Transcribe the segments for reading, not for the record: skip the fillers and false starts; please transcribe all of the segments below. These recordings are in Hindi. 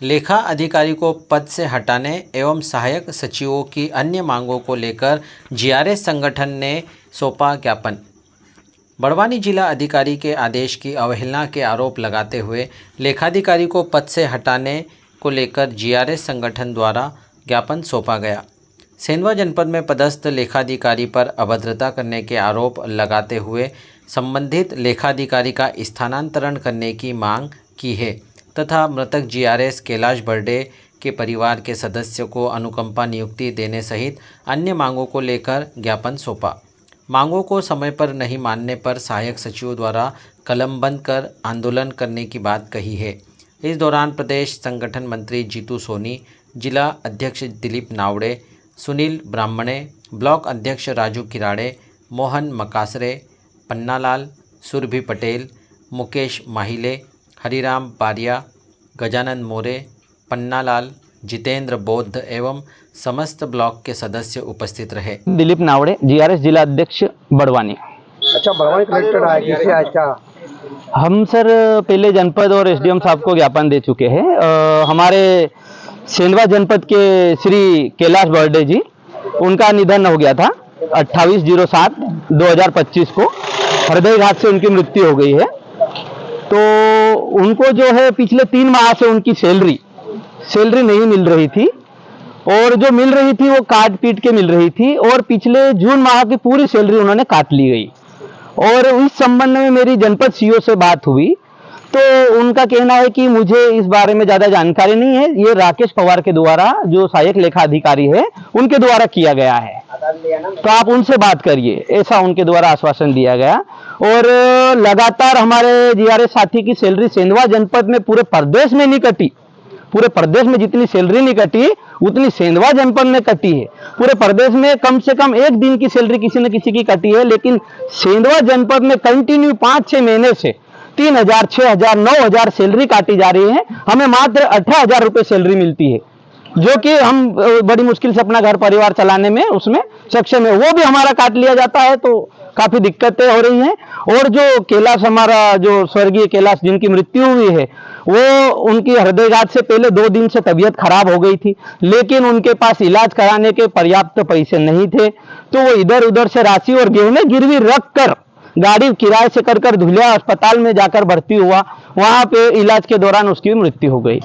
लेखा अधिकारी को पद से हटाने एवं सहायक सचिवों की अन्य मांगों को लेकर जीआरएस संगठन ने सौंपा ज्ञापन। बड़वानी जिला अधिकारी के आदेश की अवहेलना के आरोप लगाते हुए लेखाधिकारी को पद से हटाने को लेकर जीआरएस संगठन द्वारा ज्ञापन सौंपा गया। सेंधवा जनपद में पदस्थ लेखाधिकारी पर अभद्रता करने के आरोप लगाते हुए संबंधित लेखाधिकारी का स्थानांतरण करने की मांग की है तथा मृतक जीआरएस कैलाश बर्डे के परिवार के सदस्य को अनुकंपा नियुक्ति देने सहित अन्य मांगों को लेकर ज्ञापन सौंपा। मांगों को समय पर नहीं मानने पर सहायक सचिवों द्वारा कलम बंद कर आंदोलन करने की बात कही है। इस दौरान प्रदेश संगठन मंत्री जीतू सोनी, जिला अध्यक्ष दिलीप नावड़े, सुनील ब्राह्मणे, ब्लॉक अध्यक्ष राजू किराड़े, मोहन मकासरे, पन्नालाल, सुरभि पटेल, मुकेश माहिले, हरिराम बारिया, गजानन मोरे, पन्नालाल, जितेंद्र बौद्ध एवं समस्त ब्लॉक के सदस्य उपस्थित रहे। दिलीप नावड़े, जीआरएस जिला अध्यक्ष बड़वानी। अच्छा, बड़वानी कलेक्टर आए, किससे आज क्या? हम सर पहले जनपद और एसडीएम साहब को ज्ञापन दे चुके हैं। हमारे सेंधवा जनपद के श्री कैलाश बर्डे जी, उनका निधन हो गया था 28/07/2025 को। हृदयघात से उनकी मृत्यु हो गई है। तो उनको जो है पिछले 3 माह से उनकी सैलरी नहीं मिल रही थी और जो मिल रही थी वो काट पीट के मिल रही थी और पिछले जून माह की पूरी सैलरी उन्होंने काट ली गई। और इस संबंध में मेरी जनपद सीईओ से बात हुई तो उनका कहना है कि मुझे इस बारे में ज़्यादा जानकारी नहीं है, ये राकेश पवार के द्वारा जो सहायक लेखा अधिकारी है उनके द्वारा किया गया है, तो आप उनसे बात करिए, ऐसा उनके द्वारा आश्वासन दिया गया। और लगातार हमारे जीआरएस साथी की सैलरी सेंधवा जनपद में पूरे प्रदेश में नहीं कटी। पूरे प्रदेश में जितनी सैलरी नहीं कटी उतनी सेंधवा जनपद में कटी है। पूरे प्रदेश में कम से कम 1 दिन की सैलरी किसी न किसी की कटी है, लेकिन सेंधवा जनपद में कंटिन्यू 5-6 महीने से 3000, 6000, 9000 सैलरी काटी जा रही है। हमें मात्र 18,000 रुपये सैलरी मिलती है, जो कि हम बड़ी मुश्किल से अपना घर परिवार चलाने में उसमें सक्षम है। वो भी हमारा काट लिया जाता है तो काफी दिक्कतें हो रही हैं। और जो कैलाश, हमारा जो स्वर्गीय कैलाश जिनकी मृत्यु हुई है, वो उनकी हृदयघात से पहले 2 दिन से तबीयत खराब हो गई थी, लेकिन उनके पास इलाज कराने के पर्याप्त पैसे नहीं थे, तो वो इधर उधर से राशि और गहने गिरवी रख कर गाड़ी किराए से कर धुलिया अस्पताल में जाकर भर्ती हुआ। वहां पे इलाज के दौरान उसकी मृत्यु हो गई।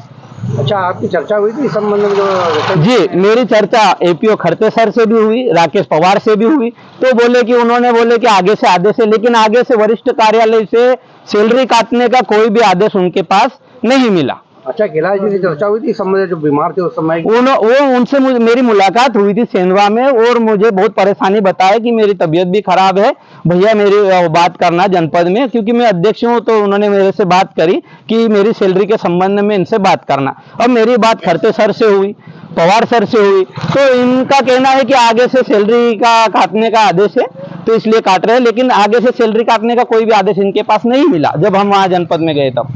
अच्छा, आपकी चर्चा हुई थी इस संबंध में? जी, मेरी चर्चा एपीओ खड़ते सर से भी हुई, राकेश पवार से भी हुई। तो उन्होंने बोले कि आगे से आदेश है, लेकिन आगे से वरिष्ठ कार्यालय से सैलरी काटने का कोई भी आदेश उनके पास नहीं मिला। अच्छा, कैलाश जी से चर्चा हुई थी इस संबंध में, जो बीमार थे उस समय? उनसे मेरी मुलाकात हुई थी सेंधवा में और मुझे बहुत परेशानी बताया कि मेरी तबीयत भी खराब है, भैया मेरी बात करना जनपद में, क्योंकि मैं अध्यक्ष हूँ। तो उन्होंने मेरे से बात करी कि मेरी सैलरी के संबंध में इनसे बात करना। अब मेरी बात खड़ते सर से हुई, पवार सर से हुई, तो इनका कहना है कि आगे से सैलरी का काटने का आदेश है, तो इसलिए काट रहे हैं। लेकिन आगे से सैलरी काटने का कोई भी आदेश इनके पास नहीं मिला जब हम वहाँ जनपद में गए तब।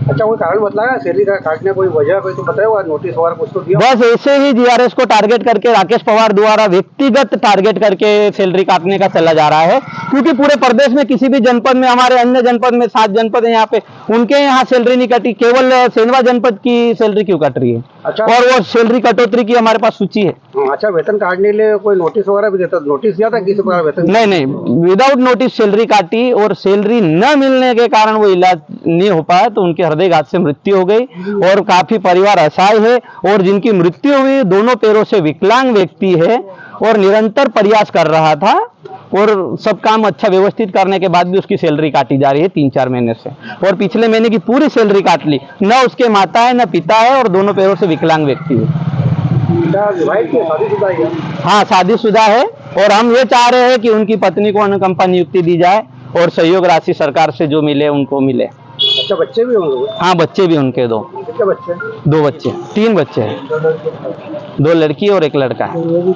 अच्छा, कोई कारण बताया सैलरी का काटने, कोई वजह कोई तो बताया, नोटिस वगैरह कुछ तो दिया? बस ऐसे ही जीआरएस को टारगेट करके राकेश पवार द्वारा व्यक्तिगत टारगेट करके सैलरी काटने का चला जा रहा है, क्योंकि पूरे प्रदेश में किसी भी जनपद में, हमारे अन्य जनपद में 7 जनपद है यहाँ पे, उनके यहाँ सैलरी नहीं कटी, केवल सेंधवा जनपद की सैलरी क्यों कट रही है? अच्छा, और वो सैलरी कटौती की हमारे पास सूची है। अच्छा, वेतन काटने के लिए कोई नोटिस वगैरह भी देता? नोटिस दिया था किसी प्रकार वेतन? नहीं, विदाउट नोटिस सैलरी काटी और सैलरी न मिलने के कारण वो इलाज नहीं हो पाया, तो उनके हृदयघात से मृत्यु हो गई। और काफी परिवार असहाय है और जिनकी मृत्यु हुई दोनों पैरों से विकलांग व्यक्ति है और निरंतर प्रयास कर रहा था और सब काम अच्छा व्यवस्थित करने के बाद भी उसकी सैलरी काटी जा रही है 3-4 महीने से। और पिछले महीने की पूरी सैलरी काट ली, न उसके माता है न पिता है और दोनों पैरों से विकलांग व्यक्ति है। शादीशुदा है? हाँ, शादीशुदा है। और हम ये चाह रहे हैं कि उनकी पत्नी को अनुकंपा नियुक्ति दी जाए और सहयोग राशि सरकार से जो मिले उनको मिले। अच्छा, बच्चे भी होंगे? हाँ, बच्चे भी उनके 2। कितने बच्चे? 2 बच्चे, 3 बच्चे हैं, 2 लड़की और 1 लड़का है।